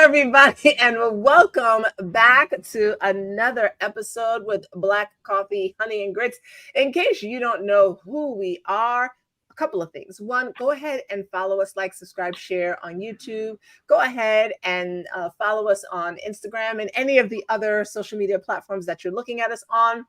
everybody, and welcome back to another episode with Black Coffee, Honey, and Grits. In case you don't know who we are, a couple of things. One, go ahead and follow us, like, subscribe, share on YouTube. Go ahead and follow us on Instagram and any of the other social media platforms that you're looking at us on.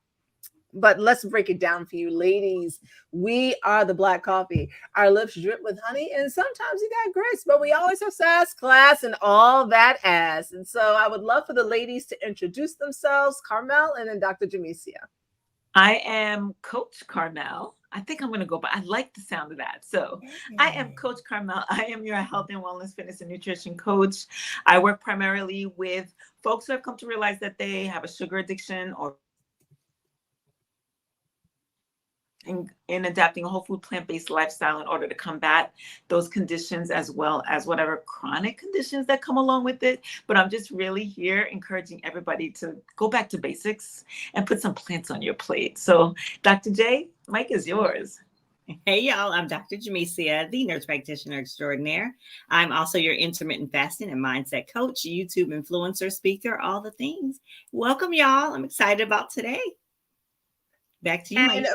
But let's break it down for you, ladies. We are the Black Coffee. Our lips drip with honey, and sometimes you got grits, but we always have sass, class, and all that ass. And so I would love for the ladies to introduce themselves, Carmel and then Dr. Jamesia. I am Coach Carmel. I think I'm going to go, but I like the sound of that. So I am Coach Carmel. I am your health and wellness, fitness, and nutrition coach. I work primarily with folks who have come to realize that they have a sugar addiction or in adapting a whole food plant-based lifestyle in order to combat those conditions as well as whatever chronic conditions that come along with it. But I'm just really here encouraging everybody to go back to basics and put some plants on your plate. So Dr. J, mic is yours. Hey y'all, I'm Dr. Jamesia, the nurse practitioner extraordinaire. I'm also your intermittent fasting and mindset coach, YouTube influencer, speaker, all the things. Welcome y'all. I'm excited about today. Back to you, Mike.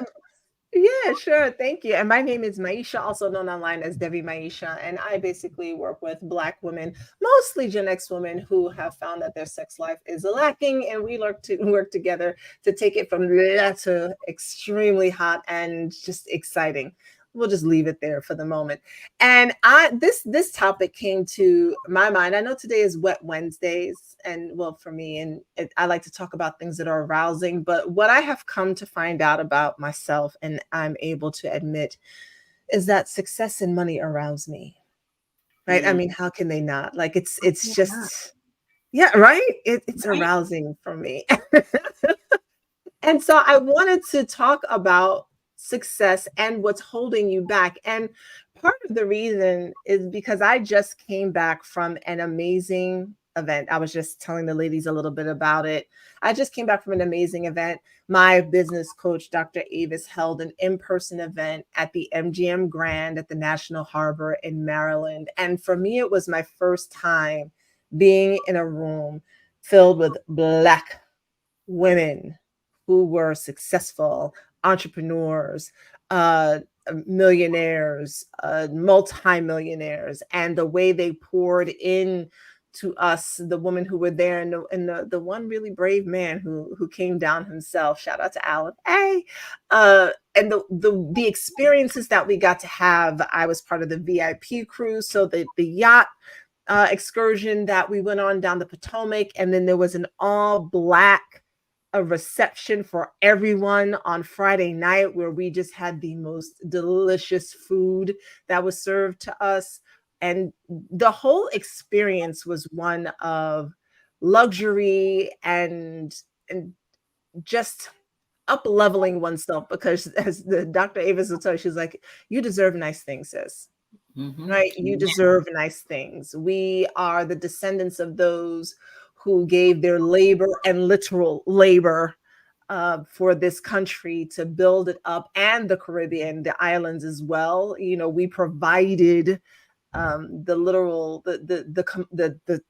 Yeah, sure. Thank you. And my name is Maisha, also known online as Devi Maisha. And I basically work with Black women, mostly Gen X women who have found that their sex life is lacking. And we work together to take it from there to extremely hot and just exciting. We'll just leave it there for the moment. And this topic came to my mind. I know today is Wet Wednesdays, and well, for me, and I like to talk about things that are arousing. But what I have come to find out about myself, and I'm able to admit, is that success and money arouse me. Right? I mean, how can they not? Like it's just, yeah, right. It's arousing for me. And so I wanted to talk about success and what's holding you back. And part of the reason is because I just came back from an amazing event. I was just telling the ladies a little bit about it. I just came back from an amazing event. My business coach, Dr. Avis, held an in-person event at the MGM Grand at the National Harbor in Maryland. And for me, it was my first time being in a room filled with Black women who were successful entrepreneurs, millionaires, multimillionaires, and the way they poured in to us, the women who were there, and the one really brave man who came down himself. Shout out to Alan. Hey, and the experiences that we got to have. I was part of the VIP cruise, so the yacht excursion that we went on down the Potomac, and then there was an all Black a reception for everyone on Friday night where we just had the most delicious food that was served to us. And the whole experience was one of luxury and just up leveling oneself, because as the Dr. Avis will tell you, she's like, you deserve nice things, sis. Right? You deserve nice things. We are the descendants of those who gave their labor and literal labor for this country to build it up, and the Caribbean, the islands as well. You know, we provided the literal, the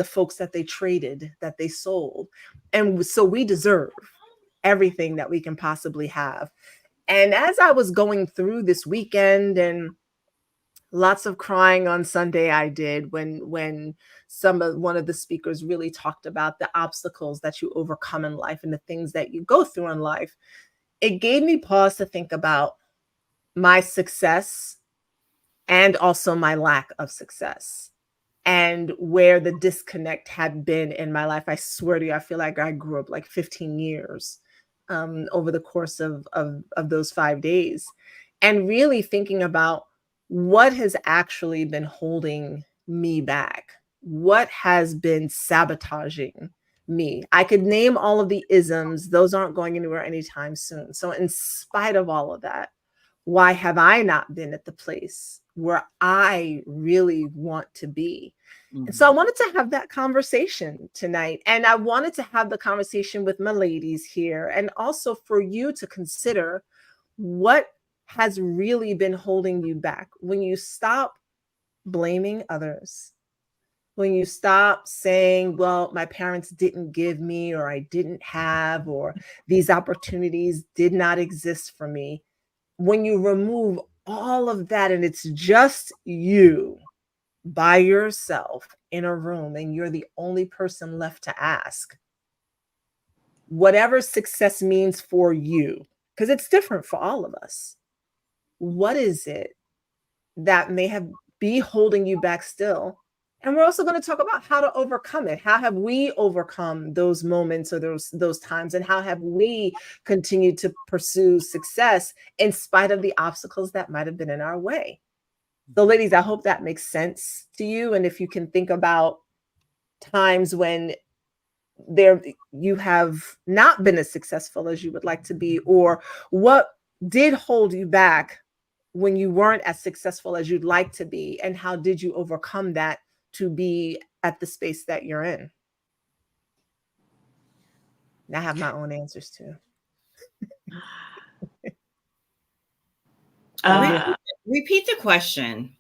folks that they traded, that they sold. And so we deserve everything that we can possibly have. And as I was going through this weekend, and lots of crying on Sunday I did when one of the speakers really talked about the obstacles that you overcome in life and the things that you go through in life. It gave me pause to think about my success and also my lack of success, and where the disconnect had been in my life. I swear to you, I feel like I grew up like 15 years over the course of those 5 days, and really thinking about what has actually been holding me back, what has been sabotaging me. I could name all of the isms. Those aren't going anywhere anytime soon. So in spite of all of that, why have I not been at the place where I really want to be? And so I wanted to have that conversation tonight. And I wanted to have the conversation with my ladies here, and also for you to consider what has really been holding you back. When you stop blaming others, when you stop saying, well, my parents didn't give me, or I didn't have, or these opportunities did not exist for me, when you remove all of that and it's just you by yourself in a room and you're the only person left to ask, whatever success means for you, because it's different for all of us, what is it that may have be holding you back still? And we're also going to talk about how to overcome it. How have we overcome those moments or those times, and how have we continued to pursue success in spite of the obstacles that might have been in our way? So ladies, I hope that makes sense to you. And if you can think about times when there you have not been as successful as you would like to be, or what did hold you back when you weren't as successful as you'd like to be, and how did you overcome that to be at the space that you're in? And I have my own answers too. Repeat the question.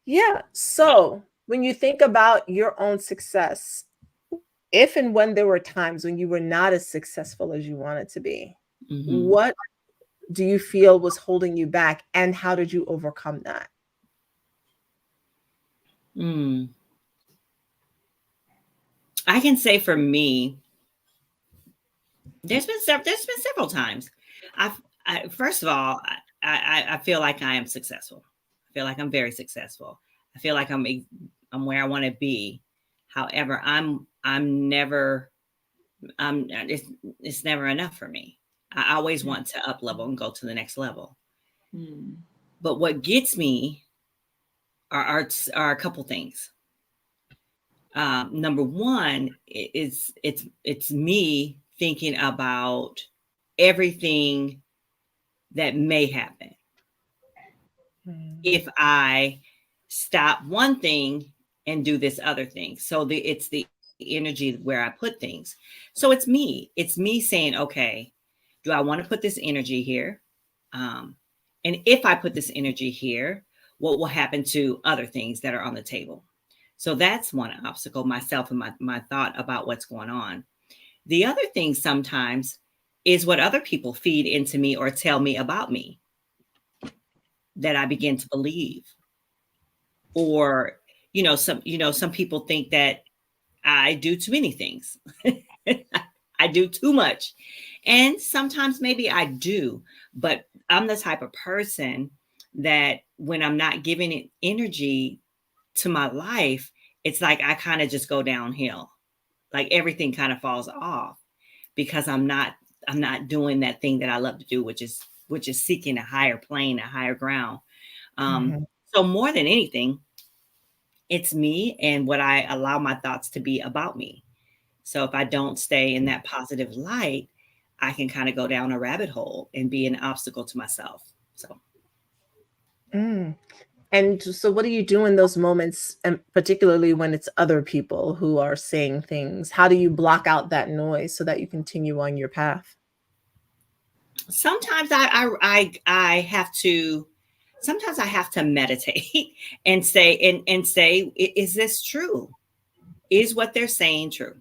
Yeah. So when you think about your own success, if and when there were times when you were not as successful as you wanted to be, what do you feel was holding you back, and how did you overcome that? I can say for me, there's been several times. First of all, I feel like I am successful. I feel like I'm very successful. I feel like I'm where I want to be. However, it's never enough for me. I always want to up level and go to the next level. But what gets me are a couple things. Number one is it's me thinking about everything that may happen if I stop one thing and do this other thing. So it's the energy where I put things. So it's me saying, okay, do I want to put this energy here? And if I put this energy here, what will happen to other things that are on the table? So that's one obstacle, myself and my thought about what's going on. The other thing sometimes is what other people feed into me or tell me about me that I begin to believe. Or, some people think that I do too many things. I do too much. And sometimes maybe I do, but I'm the type of person that when I'm not giving it energy to my life, it's like I kind of just go downhill. Like everything kind of falls off because I'm not doing that thing that I love to do, which is seeking a higher plane, a higher ground. So more than anything, it's me and what I allow my thoughts to be about me. So if I don't stay in that positive light, I can kind of go down a rabbit hole and be an obstacle to myself. So. And so what do you do in those moments, and particularly when it's other people who are saying things? How do you block out that noise so that you continue on your path? Sometimes I have to meditate and say, is this true? Is what they're saying true?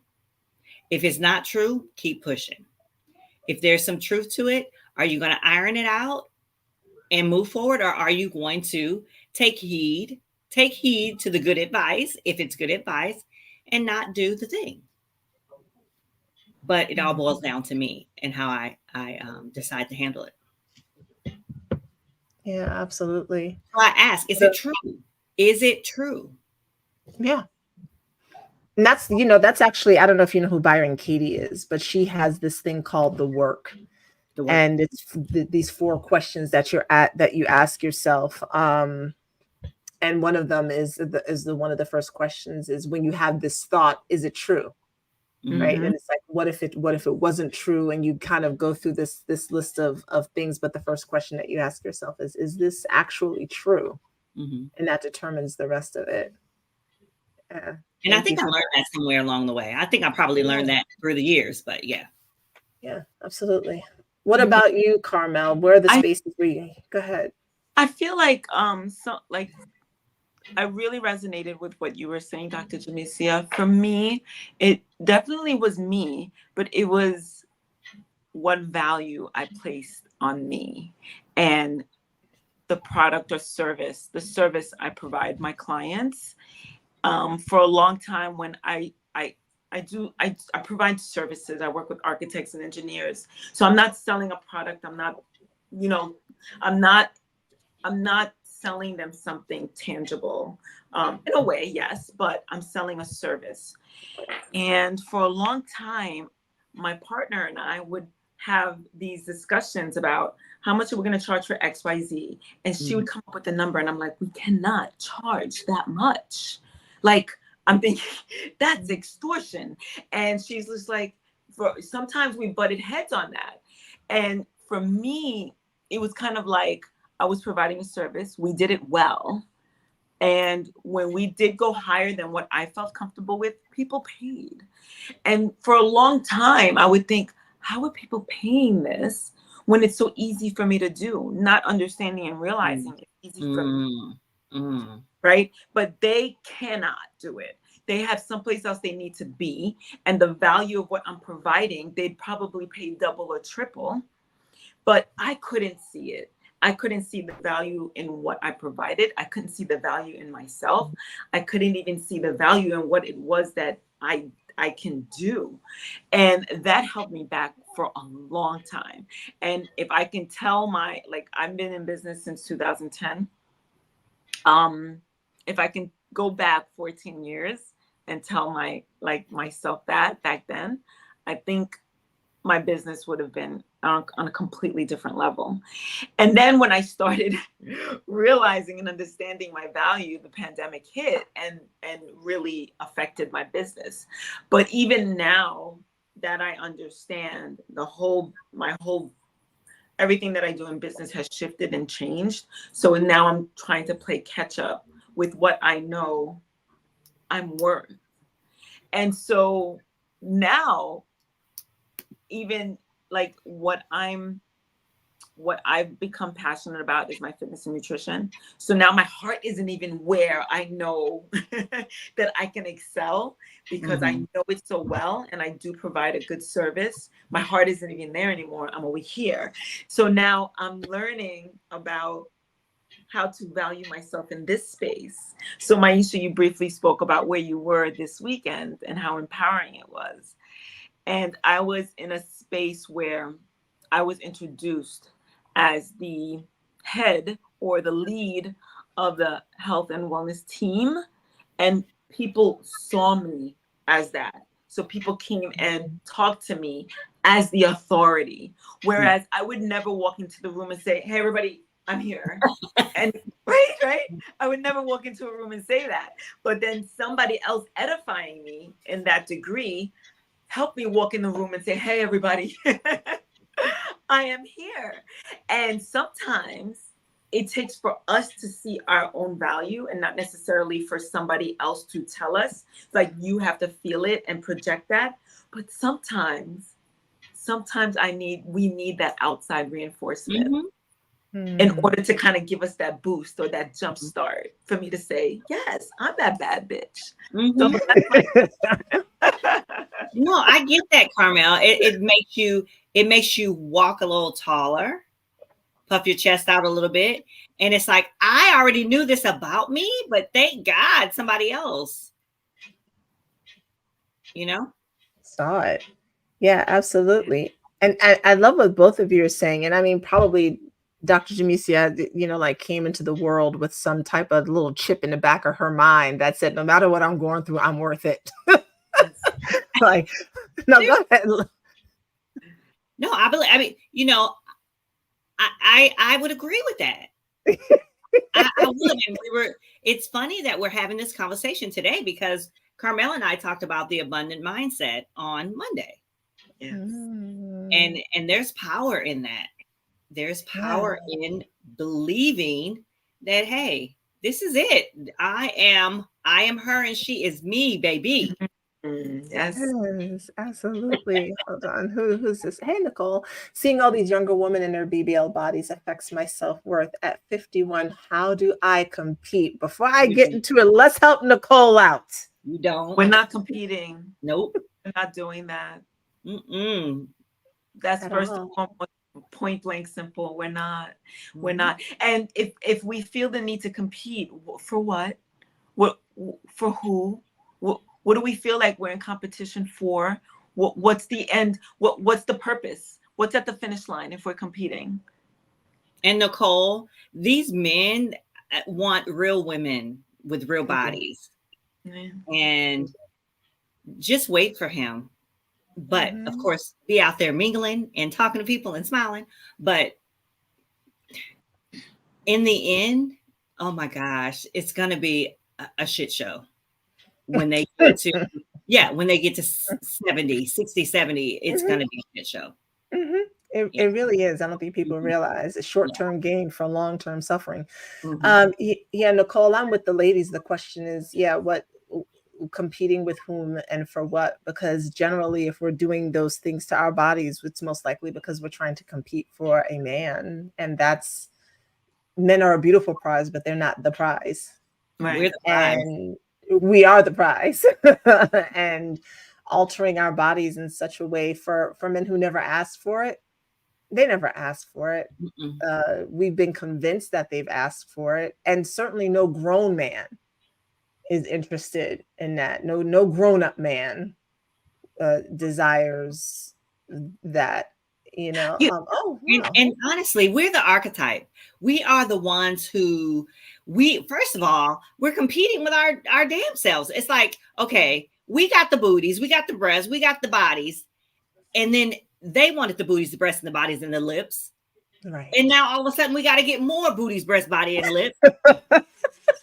If it's not true, keep pushing. If there's some truth to it, are you going to iron it out and move forward? Or are you going to take heed to the good advice, if it's good advice, and not do the thing? But it all boils down to me and how I decide to handle it. Yeah, absolutely. So I ask, is it true? Is it true? Yeah. And that's actually, I don't know if you know who Byron Katie is, but she has this thing called the work. And it's these 4 questions that you ask yourself. And one of them is one of the first questions is, when you have this thought, is it true? Right. And it's like, what if it wasn't true? And you kind of go through this list of things. But the first question that you ask yourself is this actually true? And that determines the rest of it. Yeah. And I think I learned that somewhere along the way. I think I probably learned that through the years, but yeah. Yeah, absolutely. What about you, Carmel? Where are the spaces where you go ahead? I feel like I really resonated with what you were saying, Dr. Jamesia. For me, it definitely was me, but it was what value I placed on me and the product or service, the service I provide my clients. For a long time, when I provide services. I work with architects and engineers. So I'm not selling a product. I'm not, you know, I'm not I'm not selling them something tangible. In a way, yes, but I'm selling a service. And for a long time, my partner and I would have these discussions about how much are we going to charge for XYZ. And she would come up with a number, and I'm like, we cannot charge that much. Like, I'm thinking, that's extortion. And she's just like, for sometimes we butted heads on that. And for me, it was kind of like I was providing a service. We did it well. And when we did go higher than what I felt comfortable with, people paid. And for a long time, I would think, how are people paying this when it's so easy for me to do? Not understanding and realizing it's easy for me, right? But they cannot do it. They have someplace else they need to be. And the value of what I'm providing, they'd probably pay double or triple. But I couldn't see it. I couldn't see the value in what I provided. I couldn't see the value in myself. I couldn't even see the value in what it was that I can do. And that held me back for a long time. And if I can tell I've been in business since 2010. If I can go back 14 years and tell myself that back then, I think my business would have been on a completely different level. And then when I started realizing and understanding my value, the pandemic hit and really affected my business. But even now that I understand my whole everything that I do in business has shifted and changed. So now I'm trying to play catch up with what I know I'm worth. And so now, even like what I've become passionate about is my fitness and nutrition. So now my heart isn't even where I know that I can excel because I know it so well and I do provide a good service. My heart isn't even there anymore. I'm over here. So now I'm learning about how to value myself in this space. So Maisha, you briefly spoke about where you were this weekend and how empowering it was. And I was in a space where I was introduced as the head or the lead of the health and wellness team. And people saw me as that. So people came and talked to me as the authority. Whereas I would never walk into the room and say, hey, everybody, I'm here. And right. I would never walk into a room and say that. But then somebody else edifying me in that degree helped me walk in the room and say, hey, everybody, I am here. And sometimes it takes for us to see our own value and not necessarily for somebody else to tell us. It's like you have to feel it and project that. But sometimes we need that outside reinforcement in order to kind of give us that boost or that jump start for me to say, yes, I'm that bad bitch. So No, I get that, Carmel. It makes you walk a little taller, puff your chest out a little bit. And it's like, I already knew this about me, but thank God somebody else, Saw it. Yeah, absolutely. And I love what both of you are saying. And I mean, probably Dr. Jamesia, like came into the world with some type of little chip in the back of her mind that said, no matter what I'm going through, I'm worth it. Like, no, go ahead. No, I mean, I would agree with that. I would. And it's funny that we're having this conversation today because Carmel and I talked about the abundant mindset on Monday. Yes. And there's power in that. There's power in believing that, hey, this is it. I am her and she is me, baby. Yes. Yes, absolutely. Hold on. Who's this? Hey, Nicole. Seeing all these younger women in their BBL bodies affects my self-worth at 51. How do I compete? Before I get You, into it, let's help Nicole out. you don't. We're not competing. Nope. We're not doing that. Mm-mm. That's At first and all. foremost, point blank simple. We're not. We're Mhm. not. And if we feel the need to compete, for what? What for who? What do we feel like we're in competition for? What's the end? What's the purpose? What's at the finish line if we're competing? And Nicole, these men want real women with real They do. bodies. Yeah. And just wait for him. But of Mhm. course, be out there mingling and talking to people and smiling. But in the end, oh my gosh, it's going to be a shit show when they get to, yeah, when they get to 70, 60, 70, it's Mhm. going to be a shit show. Mhm. Yeah. It really is. I don't think people Mhm. realize it's Yeah. short-term gain for long-term suffering. Mhm. Yeah, Nicole, I'm with the ladies. The question is, yeah, what competing with whom and for what? Because generally, if we're doing those things to our bodies, it's most likely because we're trying to compete for a man, and that's men are a beautiful prize, but they're not the prize, We're Right. the prize. and we are the prize. And altering our bodies in such a way for men who never asked for it, they never asked for it. Mm-mm. We've been convinced that they've asked for it, and certainly no grown man is interested in that. No grown up man desires that. You, Oh wow. and honestly, we're the archetype. We are the ones who we first of all, we're competing with our damn selves. It's like, okay, we got the booties, we got the breasts, we got the bodies, and then they wanted the booties, the breasts, and the bodies and the lips. Right. And now all of a sudden we got to get more booties, breast, body, and lips because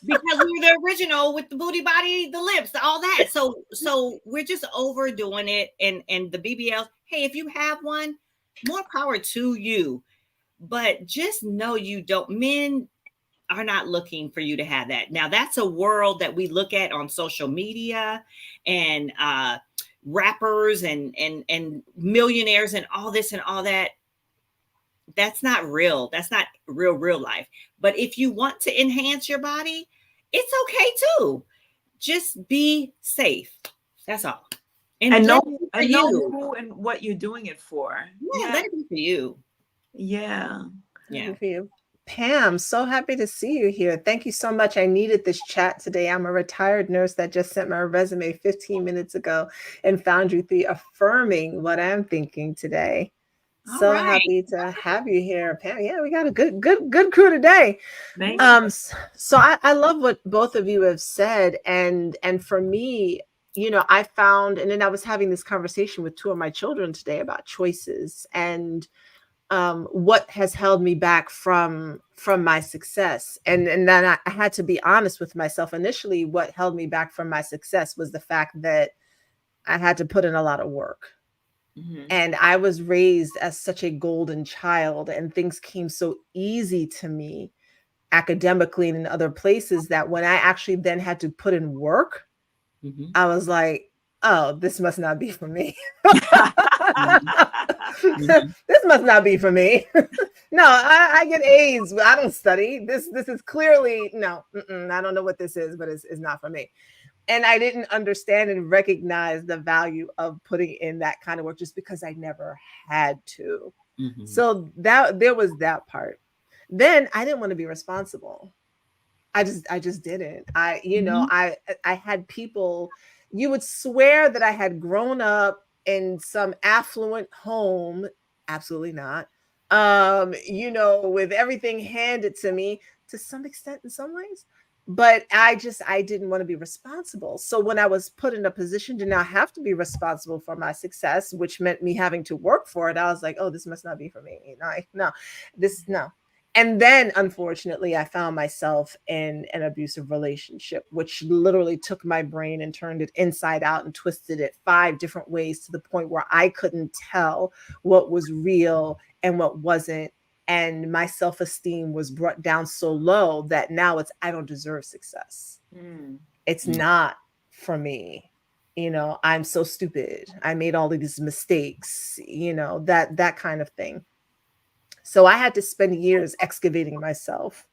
we were the original with the booty, body, the lips, all that. So we're just overdoing it. And the BBLs, hey, if you have one, more power to you. But just know you don't. Men are not looking for you to have that. Now that's a world that we look at on social media and rappers and millionaires and all this and all that. That's not real. That's not real life. But if you want to enhance your body, it's okay too. Just be safe. That's all. And And let know it be for and know you. who and what you're doing it for. Yeah, Yeah. let it be for you. Yeah. Yeah. Happy for you. Pam, so happy to see you here. Thank you so much. I needed this chat today. I'm a retired nurse that just sent my resume 15 minutes ago and found you affirming what I'm thinking today. All So right. happy to have you here, Pam. Yeah, we got a good crew today. Thank you. So I love what both of you have said, and for me, I found, and then I was having this conversation with two of my children today about choices and what has held me back from my success, and then I had to be honest with myself. Initially, what held me back from my success was the fact that I had to put in a lot of work, Mhm. and I was raised as such a golden child, and things came so easy to me academically and in other places that when I actually then had to put in work, Mhm. I was like, oh, this must not be for me. Mhm. Mhm. This must not be for me. No, I get A's, but I don't study. This is clearly no. I don't know what this is, but it's not for me. And I didn't understand and recognize the value of putting in that kind of work just because I never had to. Mhm. So that there was that part. Then I didn't want to be responsible. I just didn't. Mhm. I had people, you would swear that I had grown up in some affluent home. Absolutely not. With everything handed to me to some extent in some ways. But I didn't want to be responsible. So when I was put in a position to now have to be responsible for my success, which meant me having to work for it, I was like, oh, this must not be for me. No, no. And then unfortunately I found myself in an abusive relationship, which literally took my brain and turned it inside out and twisted it five different ways to the point where I couldn't tell what was real and what wasn't. And my self-esteem was brought down so low that now it's I don't deserve success. Mm. It's Mhm. not for me. I'm so stupid. I made all of these mistakes, that kind of thing. So I had to spend years excavating myself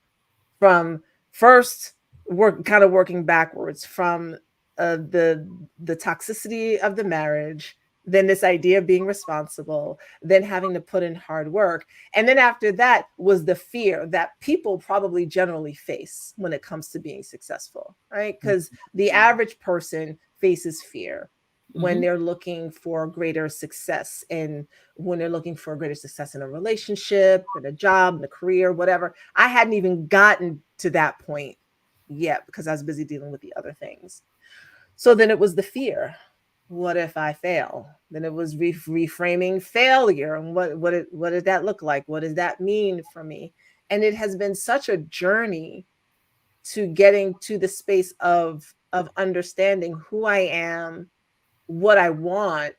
from first working backwards from the toxicity of the marriage, then this idea of being responsible, then having to put in hard work, and then after that was the fear that people probably generally face when it comes to being successful, right? Because the average person faces fear when they're looking for greater success, and when they're looking for greater success in a relationship, in a job, in a career, whatever. I hadn't even gotten to that point yet because I was busy dealing with the other things. So then it was the fear. What if I fail? Then it was reframing failure, and what did that look like? What does that mean for me? And it has been such a journey to getting to the space of understanding who I am, what I want,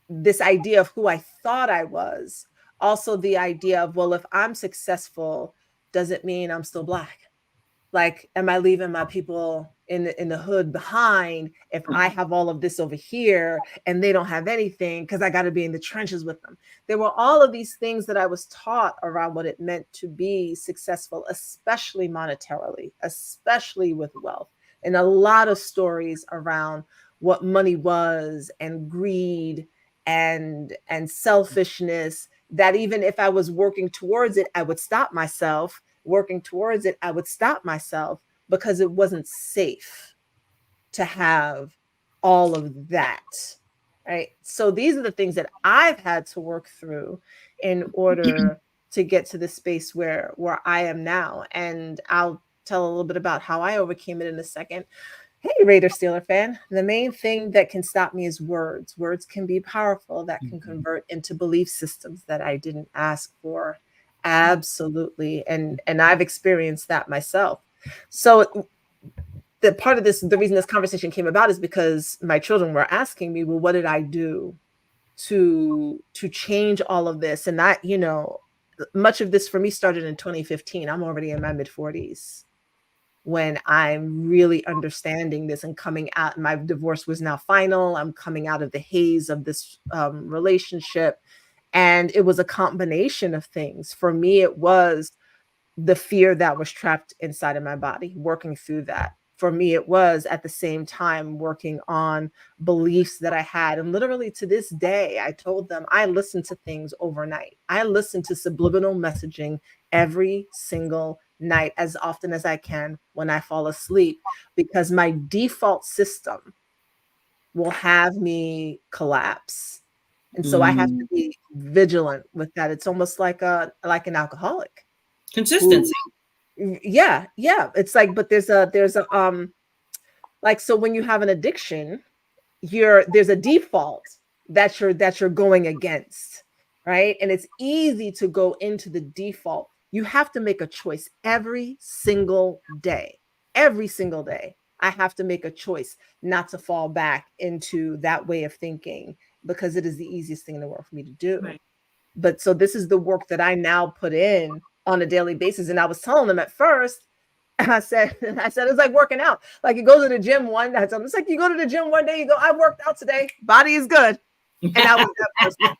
this idea of who I thought I was. Also, the idea of, well, if I'm successful, does it mean I'm still Black? Like, am I leaving my people in the hood behind if I have all of this over here and they don't have anything because I got to be in the trenches with them? There were all of these things that I was taught around what it meant to be successful, especially monetarily, especially with wealth, and a lot of stories around what money was, and greed, and selfishness, that even if I was working towards it, I would stop myself. Working towards it, I would stop myself because it wasn't safe to have all of that. Right. So these are the things that I've had to work through in order to get to the space where I am now. And I'll tell a little bit about how I overcame it in a second. Hey, Raider Steeler fan. The main thing that can stop me is words. Words can be powerful, that can convert into belief systems that I didn't ask for. Absolutely. And I've experienced that myself. So the part of this, the reason this conversation came about is because my children were asking me, well, what did I do to change all of this? And that, much of this for me started in 2015. I'm already in my mid 40s when I'm really understanding this and coming out. My divorce was now final. I'm coming out of the haze of this relationship. And it was a combination of things. For me, it was the fear that was trapped inside of my body, working through that. For me, it was at the same time working on beliefs that I had. And literally to this day, I told them I listen to things overnight. I listen to subliminal messaging every single night, as often as I can when I fall asleep, because my default system will have me collapse. And so I have to be vigilant with that. It's almost like an alcoholic. Consistency. Yeah. It's like, but there's a like, so when you have an addiction, there's a default that you're going against, right? And it's easy to go into the default. You have to make a choice every single day. Every single day, I have to make a choice not to fall back into that way of thinking, because it is the easiest thing in the world for me to do. Right. But so this is the work that I now put in on a daily basis. And I was telling them at first, I said it's like working out. Like, you go to the gym one day. It's like you go to the gym one day, you go, I worked out today, body is good. And I was that person.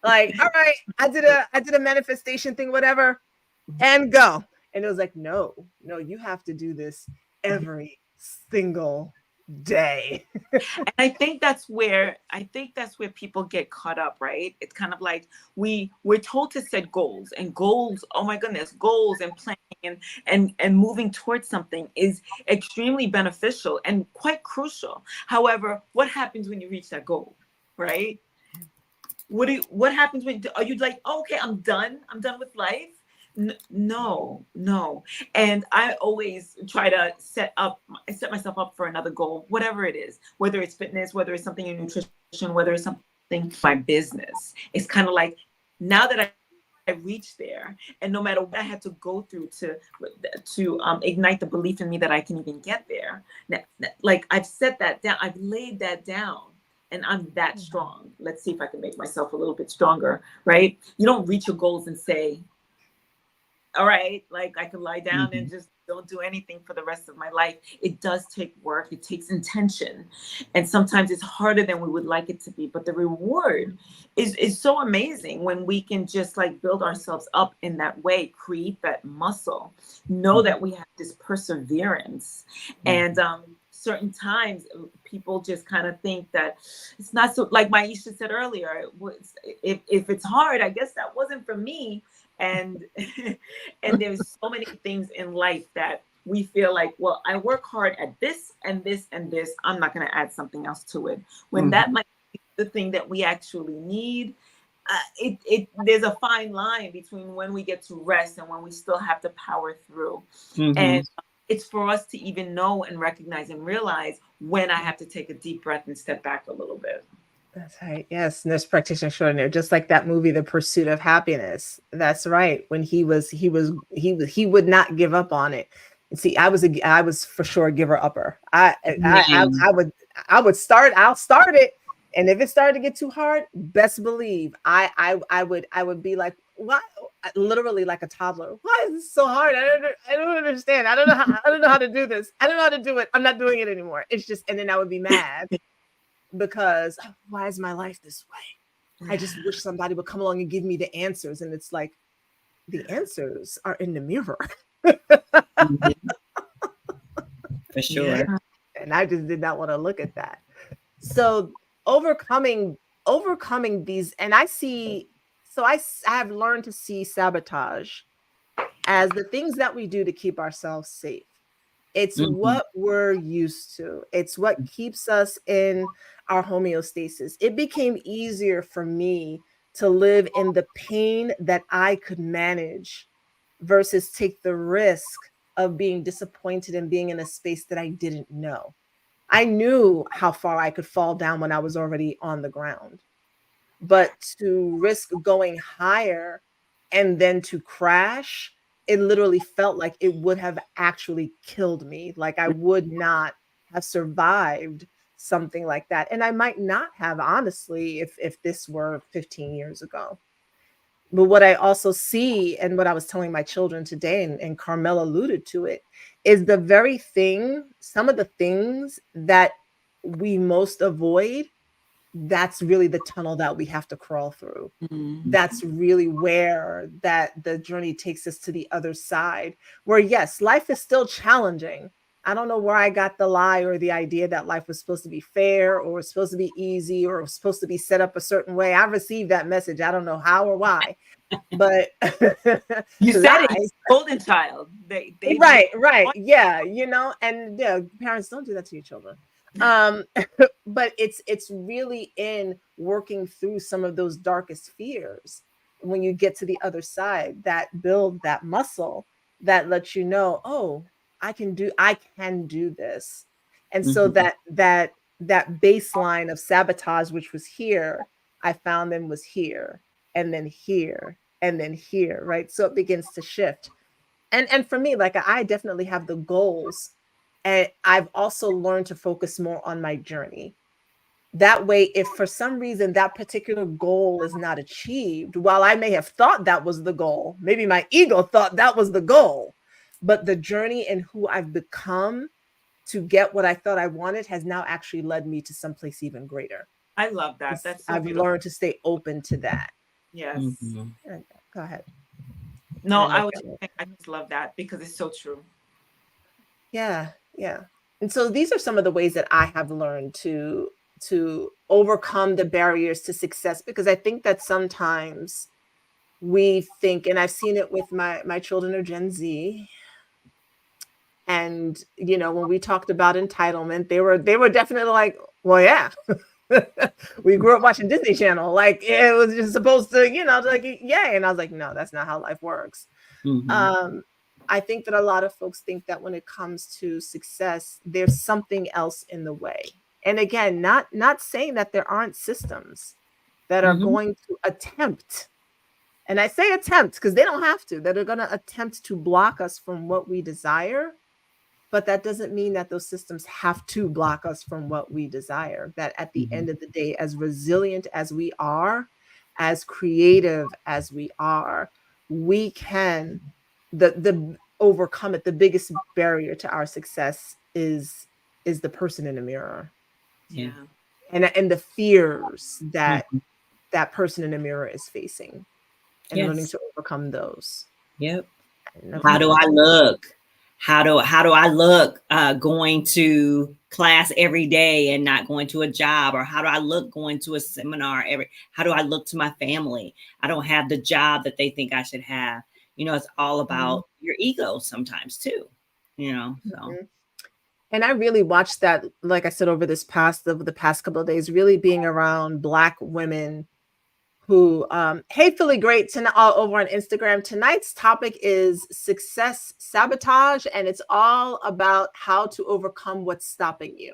Like, all right, I did a manifestation thing, whatever, and go. And it was like, no, you have to do this every single day. And I think that's where people get caught up, right? It's kind of like we're told to set goals, and goals, oh my goodness, goals and planning and moving towards something is extremely beneficial and quite crucial. However, what happens when you reach that goal, right? What happens when, are you like, oh, okay, I'm done with life? No. And I always try to set myself up for another goal, whatever it is, whether it's fitness, whether it's something in nutrition, whether it's something my business. It's kind of like, now that I reached there, and no matter what I had to go through to ignite the belief in me that I can even get there. Like, I've set that down, I've laid that down, and I'm that strong. Let's see if I can make myself a little bit stronger, right? You don't reach your goals and say, all right, like, I can lie down and just don't do anything for the rest of my life. It does take work, it takes intention. And sometimes it's harder than we would like it to be. But the reward is so amazing when we can just like build ourselves up in that way, create that muscle, know that we have this perseverance. And certain times people just kind of think that it's not so, like Maisha said earlier, it was, if it's hard, I guess that wasn't for me. And and there's so many things in life that we feel like, well, I work hard at this and this and this, I'm not going to add something else to it, when that might be the thing that we actually need. There's a fine line between when we get to rest and when we still have to power through. And it's for us to even know and recognize and realize when I have to take a deep breath and step back a little bit. That's right. Yes, nurse practitioner extraordinaire. Just like that movie, The Pursuit of Happiness. That's right. When he would not give up on it. And see, I was for sure a giver upper. I'll start it, and if it started to get too hard, best believe I would be like, what? Literally like a toddler. Why is this so hard? I don't understand. I don't know how to do this. I don't know how to do it. I'm not doing it anymore. It's just, and then I would be mad. Because why is my life this way? I just wish somebody would come along and give me the answers. And it's like, the answers are in the mirror. For sure. Yeah. And I just did not want to look at that. So overcoming these, and I have learned to see sabotage as the things that we do to keep ourselves safe. It's what we're used to. It's what keeps us in our homeostasis. It became easier for me to live in the pain that I could manage versus take the risk of being disappointed and being in a space that I didn't know. I knew how far I could fall down when I was already on the ground. But to risk going higher and then to crash, it literally felt like it would have actually killed me. Like I would not have survived something like that. And I might not have, honestly, if this were 15 years ago. But what I also see, and what I was telling my children today, and Carmel alluded to it, is the very thing, some of the things that we most avoid, that's really the tunnel that we have to crawl through. That's really where that the journey takes us to the other side, where yes, life is still challenging. I don't know where I got the lie or the idea that life was supposed to be fair or was supposed to be easy or was supposed to be set up a certain way. I received that message. I don't know how or why, but You said it, you golden child. They right. Yeah. And yeah, parents, don't do that to your children. But it's really in working through some of those darkest fears when you get to the other side that build that muscle that lets you know, oh, I can do this. And so that baseline of sabotage, which was here, I found them was here, and then here, and then here, right? So it begins to shift. And for me, like I definitely have the goals, and I've also learned to focus more on my journey. That way, if for some reason that particular goal is not achieved, while I may have thought that was the goal, maybe my ego thought that was the goal, but the journey and who I've become to get what I thought I wanted has now actually led me to someplace even greater. I love that. That's so I've beautiful. learned to stay open to that. Yes. Go ahead. No, I just love that because it's so true. Yeah. And so these are some of the ways that I have learned to overcome the barriers to success, because I think that sometimes we think, and I've seen it with my children are Gen Z, and when we talked about entitlement, they were definitely like, well, yeah. We grew up watching Disney Channel, like it was just supposed to, like, yay. And I was like, no, that's not how life works. I think that a lot of folks think that when it comes to success, there's something else in the way. And again, not saying that there aren't systems that are going to attempt, and I say attempt because they don't have to, that are going to attempt to block us from what we desire. But that doesn't mean that those systems have to block us from what we desire. That at the end of the day, as resilient as we are, as creative as we are, we can, overcome it. The biggest barrier to our success is the person in the mirror, Yeah. and the fears that Mhm. that person in the mirror is facing, and learning Yes. to overcome those. Yep. And How do I look? How do I look going to class every day and not going to a job? Or how do I look going to a seminar how do I look to my family? I don't have the job that they think I should have. It's all Mhm. about your ego sometimes too, so. Mhm. And I really watched that, like I said, over the past couple of days, really being around Black women who, hey, Philly Great, all over on Instagram. Tonight's topic is success sabotage, and it's all about how to overcome what's stopping you.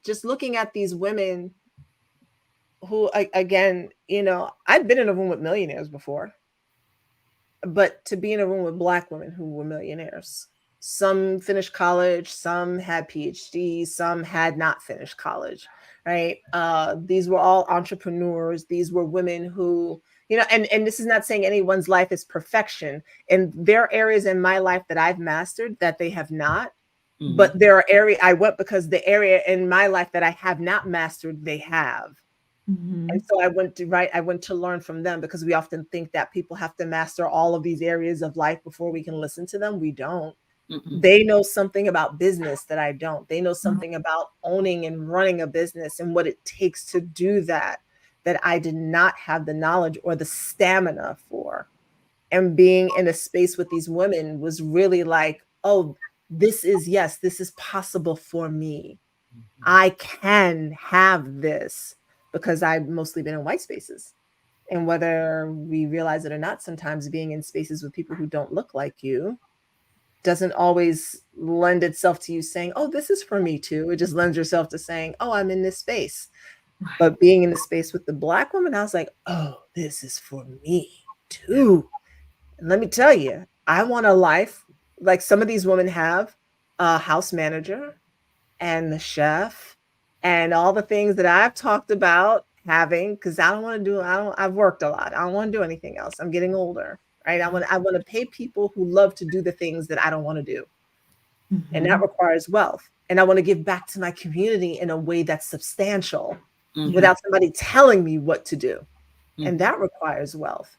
Just looking at these women who, again, I've been in a room with millionaires before, but to be in a room with Black women who were millionaires. Some finished college, some had PhDs, some had not finished college, right? These were all entrepreneurs. These were women who, and this is not saying anyone's life is perfection. And there are areas in my life that I've mastered that they have not. Mhm. But there are areas I went because the area in my life that I have not mastered, they have. And so I went to learn from them, because we often think that people have to master all of these areas of life before we can listen to them. We don't. Mm-mm. They know something about business that I don't. They know something about owning and running a business and what it takes to do that I did not have the knowledge or the stamina for. And being in a space with these women was really like, oh, yes, this is possible for me. I can have this, because I've mostly been in white spaces. And whether we realize it or not, sometimes being in spaces with people who don't look like you doesn't always lend itself to you saying, oh, this is for me too. It just lends yourself to saying, oh, I'm in this space. But being in the space with the Black woman, I was like, oh, this is for me too. And let me tell you, I want a life like some of these women have: a house manager and the chef and all the things that I've talked about having, because I've worked a lot. I don't want to do anything else. I'm getting older, right? I want to pay people who love to do the things that I don't want to do. And that requires wealth. And I want to give back to my community in a way that's substantial, Mhm. without somebody telling me what to do. And Mhm. that requires wealth.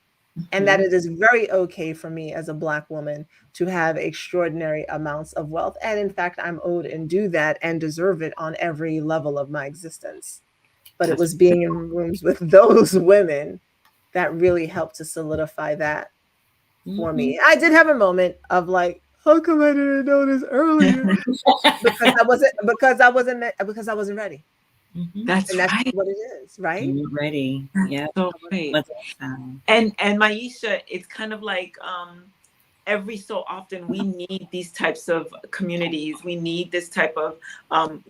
And that it is very okay for me as a Black woman to have extraordinary amounts of wealth. And in fact, I'm owed and do that and deserve it on every level of my existence. But it That's was being in rooms with those women that really helped to solidify that for Mhm. me. I did have a moment of like, how come I didn't know this earlier? Because I wasn't ready. Mhm. That's And that's right. what it is, right? You're ready. Yep. So I wasn't right. What's ready. that sound? And Maisha, it's kind of like every so often we need these types of communities. We need this type of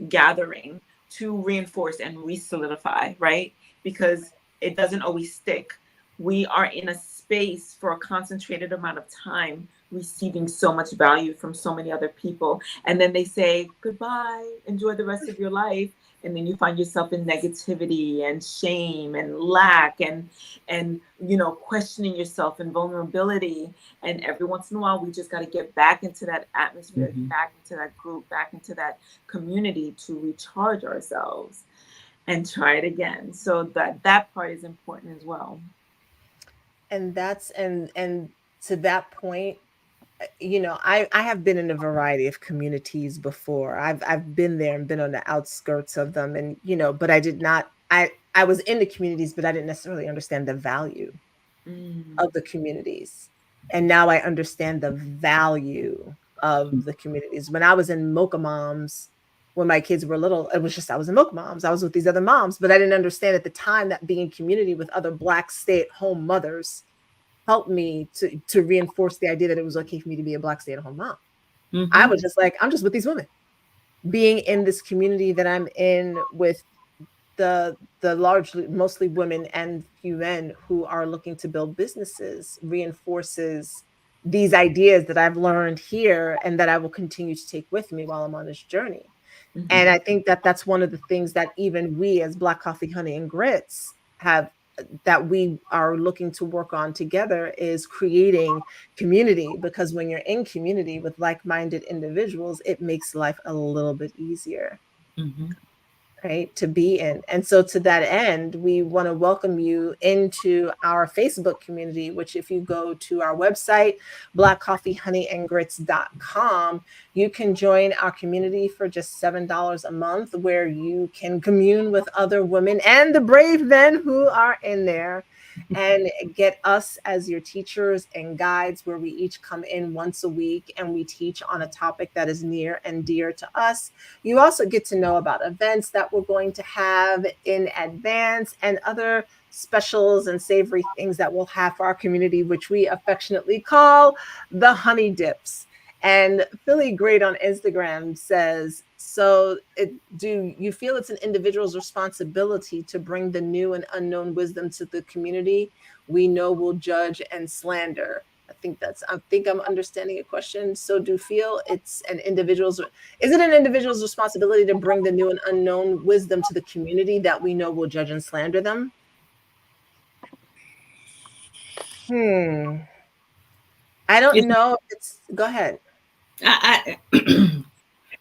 gathering to reinforce and re-solidify, right? Because it doesn't always stick. We are in a space for a concentrated amount of time, receiving so much value from so many other people, and then they say goodbye, enjoy the rest of your life, and then you find yourself in negativity and shame and lack and questioning yourself and vulnerability. And every once in a while, we just got to get back into that atmosphere, Mhm. back into that group, back into that community to recharge ourselves and try it again. So that part is important as well. And to that point, I have been in a variety of communities before. I've been there and been on the outskirts of them, and but I did not. I was in the communities, but I didn't necessarily understand the value Mm. of the communities. And now I understand the value of the communities. When I was in Mocha Moms, when my kids were little, it was just I was in Mocha Moms. I was with these other moms, but I didn't understand at the time that being in community with other Black stay-at-home mothers helped me to reinforce the idea that it was okay for me to be a Black stay-at-home mom. I Mhm. was just like, I'm just with these women. Being in this community that I'm in with the largely mostly women and few men who are looking to build businesses reinforces these ideas that I've learned here and that I will continue to take with me while I'm on this journey. Mhm. And I think that that's one of the things that even we as Black Coffee, Honey, and Grits have that we are looking to work on together is creating community, because when you're in community with like-minded individuals, it makes life a little bit easier, Mm-hmm. right, to be in. And so to that end, we want to welcome you into our Facebook community, which if you go to our website, blackcoffeehoneyandgrits.com, you can join our community for just $7 a month, where you can commune with other women and the brave men who are in there, and get us as your teachers and guides, where we each come in once a week and we teach on a topic that is near and dear to us. You also get to know about events that we're going to have in advance, and other specials and savory things that we'll have for our community, which we affectionately call the honey dips. And Philly Great on Instagram says, so do you feel it's an individual's responsibility to bring the new and unknown wisdom to the community we know will judge and slander? I think I'm understanding a question. So do you feel it's an individual's, is it an individual's responsibility to bring the new and unknown wisdom to the community that we know will judge and slander them? I don't know if it's, go ahead. I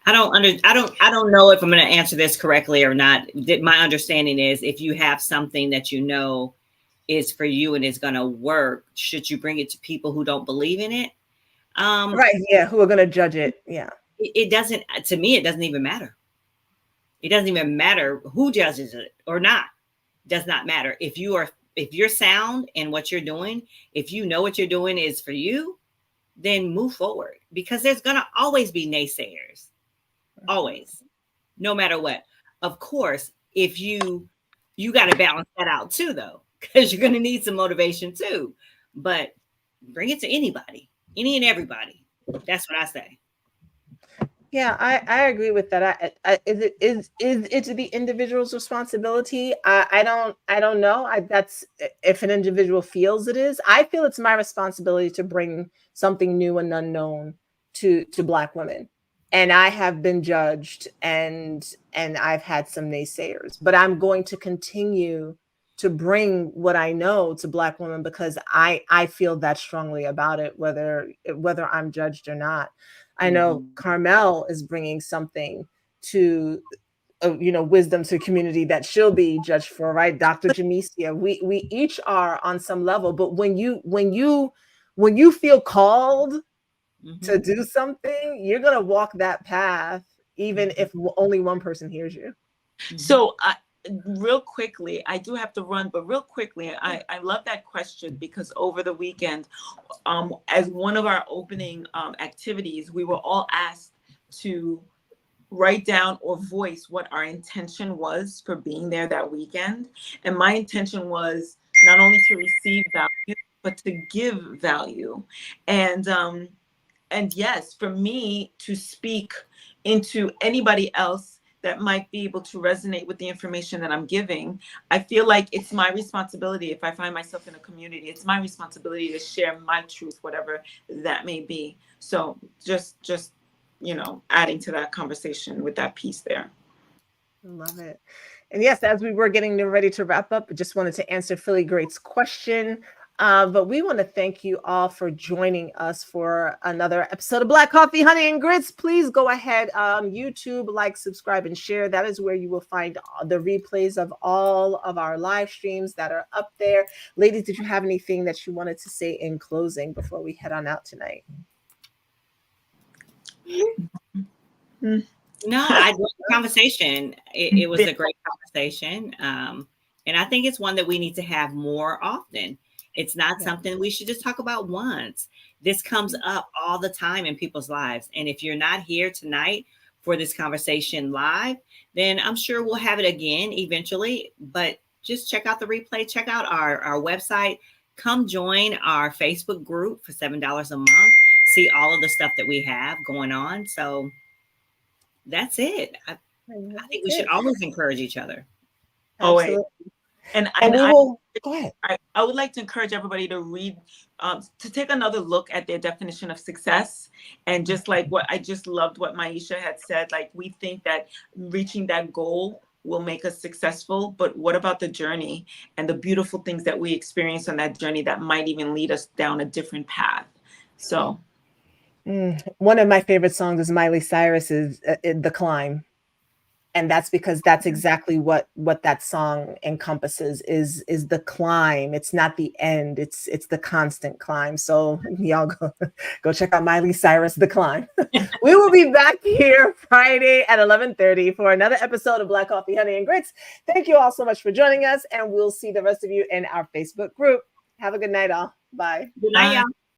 I don't know if I'm going to answer this correctly or not. My understanding is, if you have something that you know is for you and is going to work, should you bring it to people who don't believe in it? Right. Yeah. Who are going to judge it? Yeah. It doesn't, to me, it doesn't even matter. It doesn't even matter who judges it or not. It does not matter. If you're sound in what you're doing, if you know what you're doing is for you, then move forward, because there's going to always be naysayers. Always, no matter what. Of course, if you got to balance that out too, though, because you're going to need some motivation too. But bring it to anybody, any and everybody. That's what I say. Yeah, I agree with that. Is it the individual's responsibility? I don't know. That's if an individual feels it is. I feel it's my responsibility to bring something new and unknown to Black women. And I have been judged, and I've had some naysayers, but I'm going to continue to bring what I know to Black women, because I feel that strongly about it, whether I'm judged or not. I know Carmel is bringing something to, wisdom to community that she'll be judged for, right? Dr. Jamesia, we each are on some level, but when you feel called to do something, you're gonna walk that path, even if only one person hears you. So real quickly, I do have to run, but real quickly, I love that question, because over the weekend, as one of our opening activities, we were all asked to write down or voice what our intention was for being there that weekend. And my intention was not only to receive value, but to give value. And yes, for me to speak into anybody else that might be able to resonate with the information that I'm giving, I feel like it's my responsibility. If I find myself in a community, it's my responsibility to share my truth, whatever that may be. So just adding to that conversation with that piece there. Love it. And yes, as we were getting ready to wrap up, I just wanted to answer Philly Great's question. But we want to thank you all for joining us for another episode of Black Coffee, Honey, and Grits. Please go ahead, YouTube, like, subscribe, and share. That is where you will find the replays of all of our live streams that are up there. Ladies, did you have anything that you wanted to say in closing before we head on out tonight? No, I enjoyed the conversation. It was a great conversation. And I think it's one that we need to have more often. It's not something we should just talk about once. This comes up all the time in people's lives. And if you're not here tonight for this conversation live, then I'm sure we'll have it again eventually. But just check out the replay, check out our website, come join our Facebook group for $7 a month, see all of the stuff that we have going on. So that's it. I think we should always encourage each other. Absolutely. And we will go ahead. I would like to encourage everybody to read, to take another look at their definition of success. And just like what I just loved what Maisha had said, like we think that reaching that goal will make us successful, but what about the journey and the beautiful things that we experience on that journey that might even lead us down a different path? So one of my favorite songs is Miley Cyrus's The Climb. And that's because that's exactly what that song encompasses is the climb. It's not the end. It's the constant climb. So y'all go check out Miley Cyrus, The Climb. We will be back here Friday at 11:30 for another episode of Black Coffee, Honey, and Grits. Thank you all so much for joining us, and we'll see the rest of you in our Facebook group. Have a good night, all. Bye. Good night, y'all.